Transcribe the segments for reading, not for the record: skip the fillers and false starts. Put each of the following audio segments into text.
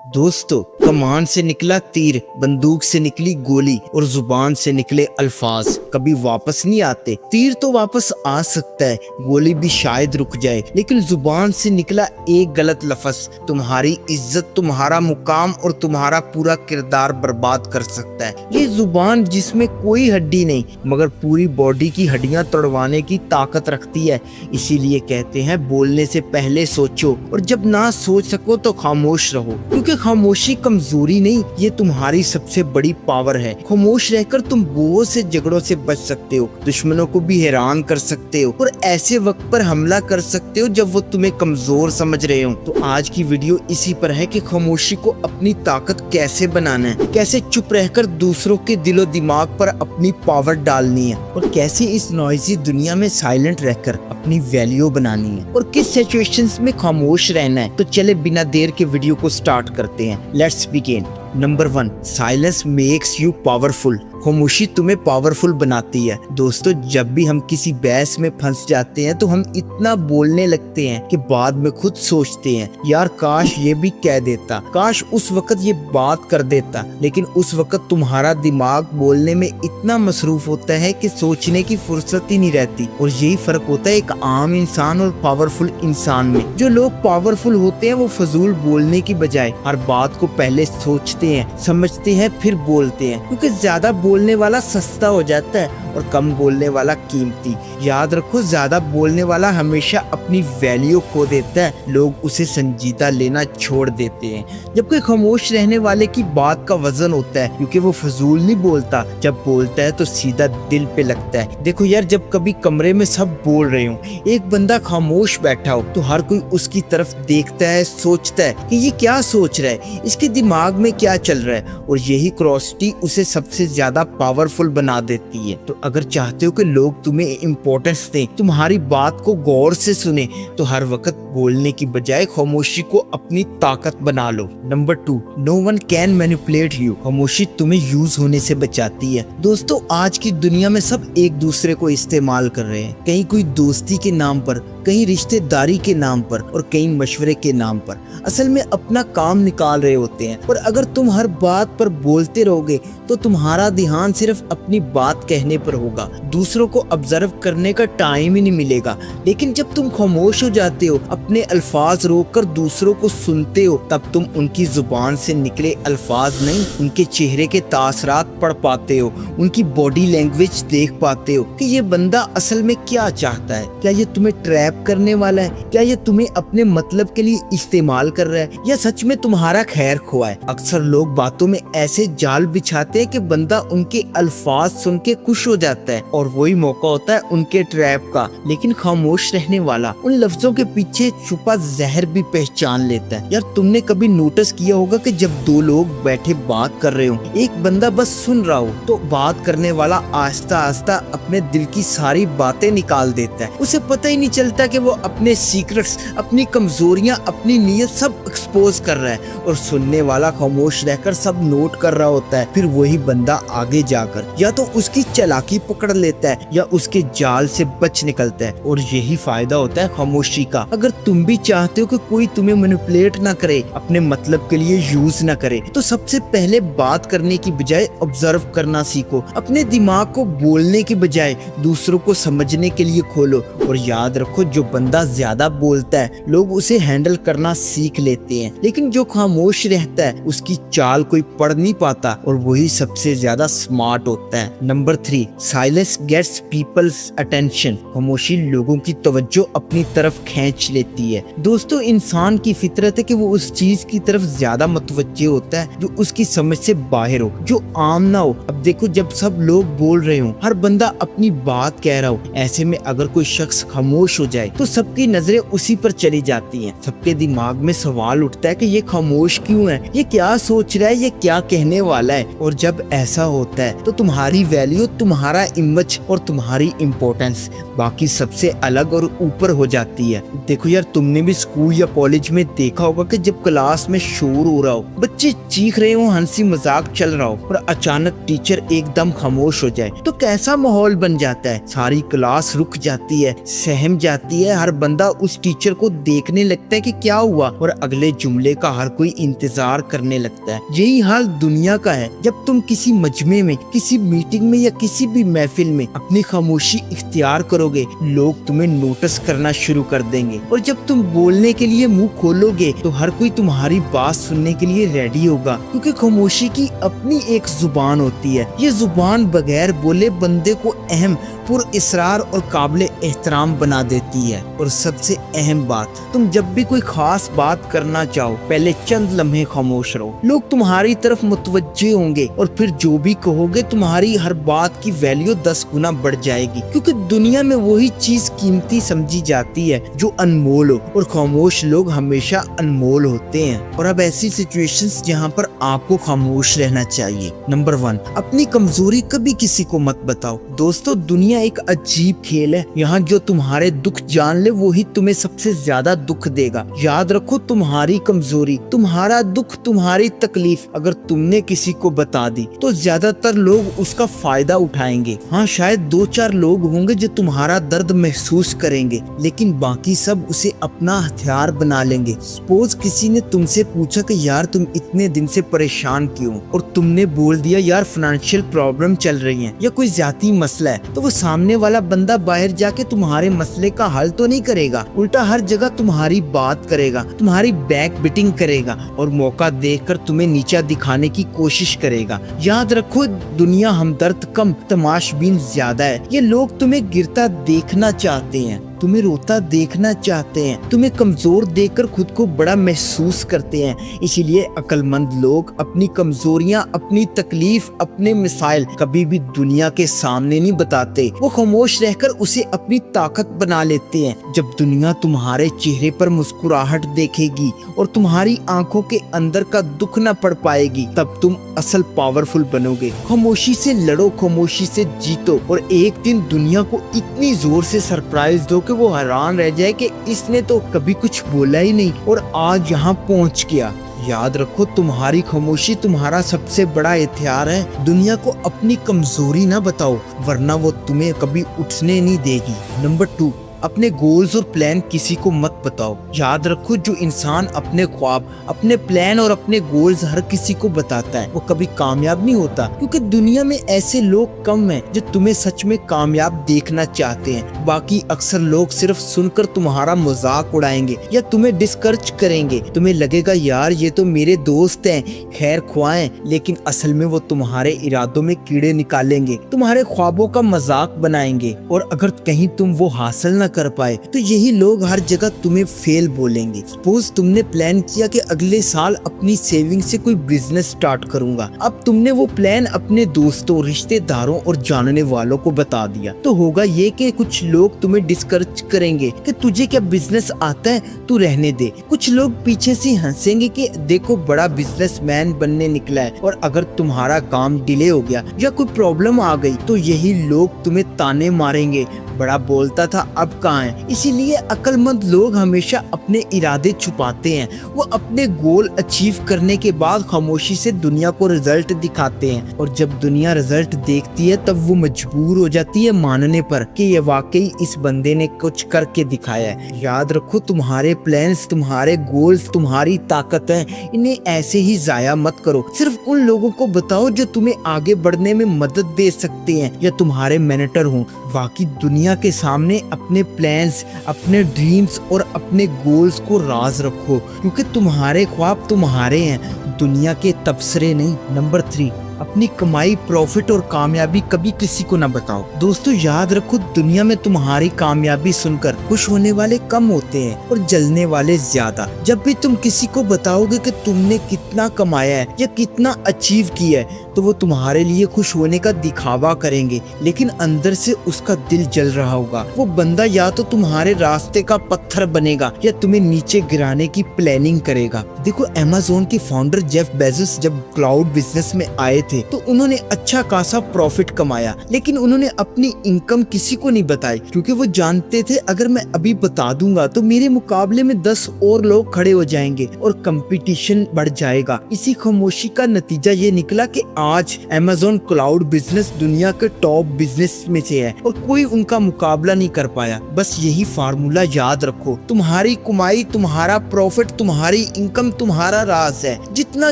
दोस्तों, कमान से निकला तीर, बंदूक से निकली गोली और जुबान से निकले अल्फाज कभी वापस नहीं आते। तीर तो वापस आ सकता है, गोली भी शायद रुक जाए, लेकिन जुबान से निकला एक गलत लफ्ज तुम्हारी इज्जत, तुम्हारा मुकाम और तुम्हारा पूरा किरदार बर्बाद कर सकता है। ये जुबान जिसमें कोई हड्डी नहीं मगर पूरी बॉडी की हड्डियां तोड़वाने की ताकत रखती है। इसीलिए कहते हैं बोलने से पहले सोचो, और जब ना सोच सको तो खामोश रहो, क्योंकि खामोशी कमजोरी नहीं, ये तुम्हारी सबसे बड़ी पावर है। खामोश रहकर तुम बहुत से झगड़ों से बच सकते हो, दुश्मनों को भी हैरान कर सकते हो और ऐसे वक्त पर हमला कर सकते हो जब वो तुम्हें कमजोर समझ रहे हो। तो आज की वीडियो इसी पर है कि खामोशी को अपनी ताकत कैसे बनाना है, कैसे चुप रहकर दूसरों के दिलो दिमाग पर अपनी पावर डालनी है, और कैसे इस नॉइजी दुनिया में साइलेंट रहकर अपनी वैल्यू बनानी है, और किस सिचुएशंस में खामोश रहना है। तो चले बिना देर के वीडियो को स्टार्ट करते हैं। Let's begin. Number 1, silence makes you powerful. खामोशी तुम्हें पावरफुल बनाती है। दोस्तों, जब भी हम किसी बहस में फंस जाते हैं तो हम इतना बोलने लगते हैं कि बाद में खुद सोचते हैं यार काश ये भी कह देता, काश उस वक्त ये बात कर देता। लेकिन उस वक्त तुम्हारा दिमाग बोलने में इतना मसरूफ होता है कि सोचने की फुर्सत ही नहीं रहती। और यही फर्क होता है एक आम इंसान और पावरफुल इंसान में। जो लोग पावरफुल होते हैं वो फजूल बोलने की बजाय हर बात को पहले सोचते हैं, समझते हैं, फिर बोलते हैं, क्योंकि ज्यादा बोलने वाला सस्ता हो जाता है और कम बोलने वाला कीमती। याद रखो, ज्यादा बोलने वाला हमेशा अपनी वैल्यू खो देता है, लोग उसे संजीदा लेना छोड़ देते हैं। जबकि खामोश रहने वाले की बात का वजन होता है, क्योंकि वो फजूल नहीं बोलता, जब बोलता है तो सीधा दिल पे लगता है। देखो यार, जब कभी कमरे में सब बोल रहे हो, एक बंदा खामोश बैठा हो तो हर कोई उसकी तरफ देखता है, सोचता है कि ये क्या सोच रहा है, इसके दिमाग में क्या चल रहा है, और यही क्यूरियोसिटी उसे सबसे ज्यादा पावरफुल बना देती है। तो अगर चाहते हो कि लोग तुम्हें इम्पोर्टेंस दें, तुम्हारी बात को गौर से सुने, तो हर वक्त बोलने की बजाय खामोशी को अपनी ताकत बना लो। Number 2, no one can manipulate you. खामोशी तुम्हें यूज होने से बचाती है। दोस्तों, आज की दुनिया में सब एक दूसरे को इस्तेमाल कर रहे हैं, कहीं कोई दोस्ती के नाम पर, कहीं रिश्तेदारी के नाम पर और कहीं मशवरे के नाम पर। असल में अपना काम निकाल रहे होते हैं। और अगर तुम हर बात पर बोलते रहोगे तो तुम्हारा ध्यान सिर्फ अपनी बात कहने पर होगा, दूसरों को ऑब्जर्व करने का टाइम ही नहीं मिलेगा। लेकिन जब तुम खामोश हो जाते हो, अपने अल्फाज रोककर दूसरों को सुनते हो, तब तुम उनकी जुबान से निकले अल्फाज नहीं, उनके चेहरे के तासरात पढ़ पाते हो, उनकी बॉडी लैंग्वेज देख पाते हो कि ये बंदा असल में क्या चाहता है। क्या ये तुम्हें ट्रैप करने वाला है? क्या ये तुम्हें अपने मतलब के लिए इस्तेमाल कर रहा है, या सच में तुम्हारा खैर खुआ है? अक्सर लोग बातों में ऐसे जाल बिछाते हैं कि बंदा उनके अल्फाज सुन के खुश हो जाता है, और वही मौका होता है उनके ट्रैप का। लेकिन खामोश रहने वाला उन लफ्जों के पीछे छुपा जहर भी पहचान लेता है। यार, तुमने कभी नोटिस किया होगा कि जब दो लोग बैठे बात कर रहे हो, एक बंदा बस सुन रहा हो, तो बात करने वाला आहिस्ता आहिस्ता अपने दिल की सारी बातें निकाल देता है। उसे पता ही नहीं चलता कि वो अपने सीक्रेट्स, अपनी कमजोरियां, अपनी नीयत सब एक्सपोज कर रहा है, और सुनने वाला खामोश रहकर सब नोट कर रहा होता है। फिर वही बंदा आगे जाकर या तो उसकी चालाकी पकड़ लेता है या उसके जाल से बच निकलता है। और यही फायदा होता है खामोशी का। अगर तुम भी चाहते हो कि कोई तुम्हें मैनिपुलेट ना करे, अपने मतलब के लिए यूज ना करे, तो सबसे पहले बात करने की बजाय ऑब्जर्व करना सीखो। अपने दिमाग को बोलने की बजाय दूसरों को समझने के लिए खोलो। और याद रखो, जो बंदा ज्यादा बोलता है लोग उसे हैंडल करना सीख लेते हैं, लेकिन जो खामोश रहता है उसकी चाल कोई पढ़ नहीं पाता, और वही सबसे ज्यादा स्मार्ट होता है। Number 3, silence gets people's attention. खामोशी लोगों की तवज्जो अपनी तरफ खींच लेती है। दोस्तों, इंसान की फितरत है कि वो उस चीज की तरफ ज्यादा मुतवज्जो होता है जो उसकी समझ से बाहर हो, जो आम ना हो। अब देखो, जब सब लोग बोल रहे हो, हर बंदा अपनी बात कह रहा हो, ऐसे में अगर कोई शख्स खामोश हो जाए तो सबकी नजरें उसी पर चली जाती हैं। सबके दिमाग में सवाल उठता है कि ये खामोश क्यों है, ये क्या सोच रहा है, ये क्या कहने वाला है। और जब ऐसा होता है तो तुम्हारी वैल्यू, तुम्हारा इमेज और तुम्हारी इम्पोर्टेंस बाकी सबसे अलग और ऊपर हो जाती है। देखो यार, तुमने भी स्कूल या कॉलेज में देखा होगा कि जब क्लास में शोर हो रहा हो, बच्चे चीख रहे हो, हंसी मजाक चल रहा हो, और अचानक टीचर एकदम खामोश हो जाए तो कैसा माहौल बन जाता है। सारी क्लास रुक जाती है, सहम जाती लगती है, हर बंदा उस टीचर को देखने लगता है कि क्या हुआ, और अगले जुमले का हर कोई इंतजार करने लगता है। यही हाल दुनिया का है। जब तुम किसी मजमे में, किसी मीटिंग में या किसी भी महफिल में अपनी खामोशी इख्तियार करोगे, लोग तुम्हें नोटिस करना शुरू कर देंगे, और जब तुम बोलने के लिए मुंह खोलोगे तो हर कोई तुम्हारी बात सुनने के लिए रेडी होगा, क्योंकि खामोशी की अपनी एक जुबान होती है। ये जुबान बगैर बोले बंदे को अहम, पुरअसरार और काबिल एहतराम बना देती है। और सबसे अहम बात, तुम जब भी कोई खास बात करना चाहो, पहले चंद लम्हे खामोश रहो। लोग तुम्हारी तरफ मुतवज्जे होंगे और फिर जो भी कहोगे तुम्हारी हर बात की वैल्यू 10 गुना बढ़ जाएगी, क्योंकि दुनिया में वही चीज कीमती समझी जाती है जो अनमोल हो, और खामोश लोग हमेशा अनमोल होते हैं। और अब ऐसी सिचुएशंस जहाँ पर आपको खामोश रहना चाहिए। नंबर 1, अपनी कमजोरी कभी किसी को मत बताओ। दोस्तों, दुनिया एक अजीब खेल है। यहाँ जो तुम्हारे दुख जान ले वही तुम्हें सबसे ज्यादा दुख देगा। याद रखो, तुम्हारी कमजोरी, तुम्हारा दुख, तुम्हारी तकलीफ अगर तुमने किसी को बता दी तो ज्यादातर लोग उसका फायदा उठाएंगे। हाँ, शायद 2-4 लोग होंगे जो तुम्हारा दर्द महसूस करेंगे, लेकिन बाकी सब उसे अपना हथियार बना लेंगे। सपोज किसी ने तुमसे पूछा कि यार तुम इतने दिन से परेशान क्यों, और तुमने बोल दिया यार फाइनेंशियल प्रॉब्लम चल रही है या कोई ज्यादा मसला है, तो वो सामने वाला बंदा बाहर जाके तुम्हारे मसले का हल तो नहीं करेगा, उल्टा हर जगह तुम्हारी बात करेगा, तुम्हारी बैक बिटिंग करेगा और मौका देखकर तुम्हें नीचा दिखाने की कोशिश करेगा। याद रखो, दुनिया हमदर्द कम, तमाशबीन ज्यादा है। ये लोग तुम्हें गिरता देखना चाहते हैं, तुम्हें रोता देखना चाहते हैं, तुम्हें कमजोर देखकर खुद को बड़ा महसूस करते हैं। इसीलिए अक्लमंद लोग अपनी कमजोरियां, अपनी तकलीफ, अपने मिसाइल कभी भी दुनिया के सामने नहीं बताते। वो खामोश रहकर उसे अपनी ताकत बना लेते हैं। जब दुनिया तुम्हारे चेहरे पर मुस्कुराहट देखेगी और तुम्हारी आंखों के अंदर का दुख न पढ़ पाएगी, तब तुम असल पावरफुल बनोगे। खामोशी से लड़ो, खामोशी से जीतो, और एक दिन दुनिया को इतनी जोर से सरप्राइज दो कि वो हैरान रह जाए कि इसने तो कभी कुछ बोला ही नहीं और आज यहाँ पहुँच गया। याद रखो, तुम्हारी खामोशी तुम्हारा सबसे बड़ा हथियार है। दुनिया को अपनी कमजोरी ना बताओ, वरना वो तुम्हें कभी उठने नहीं देगी। नंबर 2, अपने गोल्स और प्लान किसी को मत बताओ। याद रखो, जो इंसान अपने ख्वाब, अपने प्लान और अपने गोल्स हर किसी को बताता है वो कभी कामयाब नहीं होता, क्योंकि दुनिया में ऐसे लोग कम हैं जो तुम्हें सच में कामयाब देखना चाहते हैं। बाकी अक्सर लोग सिर्फ सुनकर तुम्हारा मजाक उड़ाएंगे या तुम्हें डिस्करेज करेंगे। तुम्हें लगेगा यार ये तो मेरे दोस्त हैं, खैर ख्वाएं, लेकिन असल में वो तुम्हारे इरादों में कीड़े निकालेंगे, तुम्हारे ख्वाबों का मजाक बनाएंगे, और अगर कहीं तुम वो हासिल न कर पाए तो यही लोग हर जगह तुम्हें फेल बोलेंगे। सपोज तुमने प्लान किया कि अगले साल अपनी सेविंग से कोई बिजनेस स्टार्ट करूंगा। अब तुमने वो प्लान अपने दोस्तों, रिश्तेदारों और जानने वालों को बता दिया, तो होगा ये कि कुछ लोग तुम्हें डिस्करेज करेंगे कि तुझे क्या बिजनेस आता है, तू रहने दे। कुछ लोग पीछे से हंसेंगे कि देखो बड़ा बिजनेसमैन बनने निकला है, और अगर तुम्हारा काम डिले हो गया या कोई प्रॉब्लम आ गई तो यही लोग तुम्हें ताने मारेंगे, बड़ा बोलता था अब कहाँ है। इसीलिए अक्लमंद लोग हमेशा अपने इरादे छुपाते हैं। वो अपने गोल अचीव करने के बाद खामोशी से दुनिया को रिजल्ट दिखाते हैं, और जब दुनिया रिजल्ट देखती है तब वो मजबूर हो जाती है मानने पर कि ये वाकई इस बंदे ने कुछ करके दिखाया है। याद रखो, तुम्हारे प्लान्स, तुम्हारे गोल्स तुम्हारी ताकत है, इन्हें ऐसे ही जाया मत करो। सिर्फ उन लोगों को बताओ जो तुम्हें आगे बढ़ने में मदद दे सकते हैं या तुम्हारे मेंटर हों। बाकी दुनिया के सामने अपने प्लान्स, अपने ड्रीम्स और अपने गोल्स को राज रखो, क्योंकि तुम्हारे ख्वाब तुम्हारे हैं, दुनिया के तबसरे नहीं। नंबर 3, अपनी कमाई, प्रॉफिट और कामयाबी कभी किसी को न बताओ। दोस्तों, याद रखो, दुनिया में तुम्हारी कामयाबी सुनकर खुश होने वाले कम होते हैं और जलने वाले ज्यादा। जब भी तुम किसी को बताओगे कि तुमने कितना कमाया है या कितना अचीव किया है, तो वो तुम्हारे लिए खुश होने का दिखावा करेंगे, लेकिन अंदर से उसका दिल जल रहा होगा। वो बंदा या तो तुम्हारे रास्ते का पत्थर बनेगा या तुम्हें नीचे गिराने की प्लानिंग करेगा। देखो, अमेज़न के फाउंडर जेफ बेजोस जब क्लाउड बिजनेस में आए थे तो उन्होंने अच्छा खासा प्रॉफिट कमाया, लेकिन उन्होंने अपनी इनकम किसी को नहीं बताई क्योंकि वो जानते थे अगर मैं अभी बता दूंगा तो मेरे मुकाबले में 10 और लोग खड़े हो जाएंगे और कंपटीशन बढ़ जाएगा। इसी खामोशी का नतीजा ये निकला कि आज Amazon क्लाउड बिजनेस दुनिया के टॉप बिजनेस में से है और कोई उनका मुकाबला नहीं कर पाया। बस यही फार्मूला याद रखो, तुम्हारी कमाई, तुम्हारा प्रॉफिट, तुम्हारी इनकम तुम्हारा राज है। जितना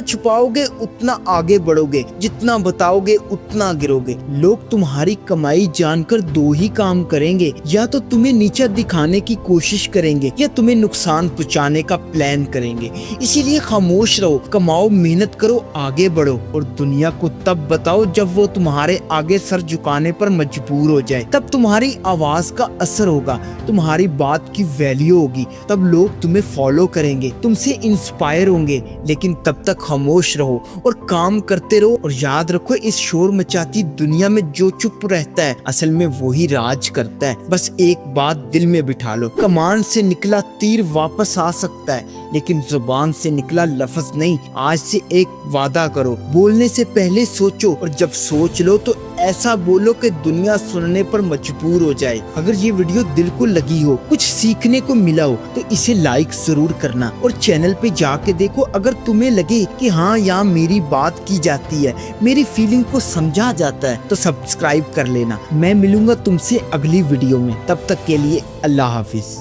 छुपाओगे उतना आगे बढ़ोगे, जितना बताओगे उतना गिरोगे। लोग तुम्हारी कमाई जानकर दो ही काम करेंगे, या तो तुम्हें नीचा दिखाने की कोशिश करेंगे या तुम्हें नुकसान पहुंचाने का प्लान करेंगे। इसीलिए खामोश रहो, कमाओ, मेहनत करो, आगे बढ़ो और दुनिया को तब बताओ जब वो तुम्हारे आगे सर झुकाने पर मजबूर हो जाए। तब तुम्हारी आवाज का असर होगा, तुम्हारी बात की वैल्यू होगी, तब लोग तुम्हें फॉलो करेंगे, तुमसे इंस्पायर होंगे। लेकिन तब तक खामोश रहो और काम करते रहो और याद रखो इस शोर मचाती दुनिया में जो चुप रहता है असल में वही राज करता है। बस एक बात दिल में बिठा लो, कमान से निकला तीर वापस आ सकता है लेकिन जुबान से निकला लफ्ज नहीं। आज से एक वादा करो, बोलने से पहले सोचो और जब सोच लो तो ऐसा बोलो कि दुनिया सुनने पर मजबूर हो जाए। अगर ये वीडियो दिल को लगी हो, कुछ सीखने को मिला हो तो इसे लाइक जरूर करना और चैनल पे जाके देखो। अगर तुम्हें लगे कि हाँ यहाँ मेरी बात की जाती है, मेरी फीलिंग को समझा जाता है तो सब्सक्राइब कर लेना। मैं मिलूंगा तुमसे अगली वीडियो में, तब तक के लिए अल्लाह हाफिज।